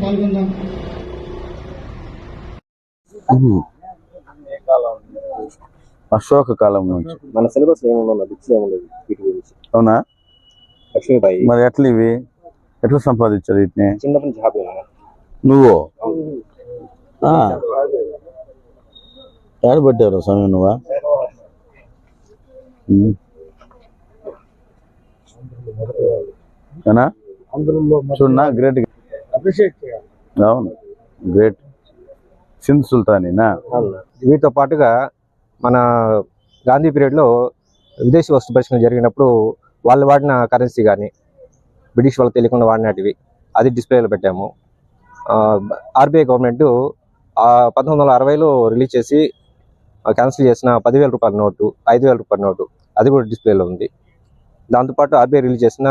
పాల్గొందాం. అశోక కాలం నుంచి మన సిలబస్ ఏమన్నా బుక్స్ ఏమన్నా వీటి గురించి. అవునా? లక్ష్మీబాయి మరి ఎట్లా ఇవి ఎట్లా సంపాదించారు వీటిని? చిన్నప్పటి నుంచి హాబీ. నువ్వు ఏడబట్టారు సమయం నువ్వా? చూడనా గ్రేట్. అవును గ్రేట్. సింధ్ సుల్తానేనా? వీటితో పాటుగా మన గాంధీ పీరియడ్లో విదేశీ వస్తు పరిశ్రమ జరిగినప్పుడు వాళ్ళు వాడిన కరెన్సీ కానీ బ్రిటిష్ వాళ్ళకి తెలియకుండా వాడినటివి అది డిస్ప్లేలో పెట్టాము. ఆర్బీఐ గవర్నమెంట్ 1960లో రిలీజ్ చేసి క్యాన్సిల్ చేసిన 10,000 రూపాయల నోటు, 5,000 రూపాయల నోటు అది కూడా డిస్ప్లేలో ఉంది. దాంతోపాటు ఆర్బీఐ రిలీజ్ చేసిన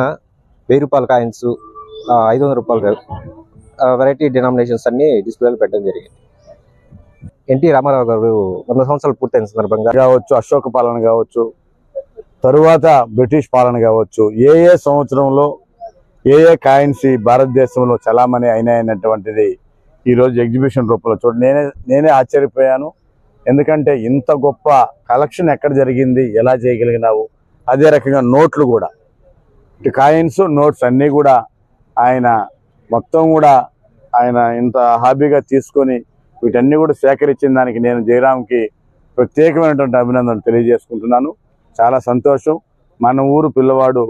1000 రూపాయల కాయిన్స్, 500 రూపాయల వెరైటీ డినామినేషన్స్ అన్ని డిస్ప్లేలో పెట్టడం జరిగింది. ఎన్టీ రామారావు గారు 100 సంవత్సరాలు పూర్తయిన సందర్భంగా కావచ్చు, అశోక పాలన కావచ్చు, తరువాత బ్రిటిష్ పాలన కావచ్చు, ఏ సంవత్సరంలో ఏ కాయిన్స్ భారతదేశంలో చలామణి అయినాయన్నటువంటిది ఈరోజు ఎగ్జిబిషన్ రూపంలో చూడ నేనే ఆశ్చర్యపోయాను. ఎందుకంటే ఇంత గొప్ప కలెక్షన్ ఎక్కడ జరిగింది, ఎలా చేయగలిగినావు? అదే రకంగా నోట్లు కూడా, ఇటు కాయిన్స్ నోట్స్ అన్నీ కూడా ఆయన మొత్తం కూడా ఆయన ఇంత హాబీగా తీసుకొని వీటన్నీ కూడా సేకరించిన దానికి నేను జయరామ్కి ప్రత్యేకమైనటువంటి అభినందనలు తెలియజేసుకుంటున్నాను. చాలా సంతోషం. మన ఊరు పిల్లవాడు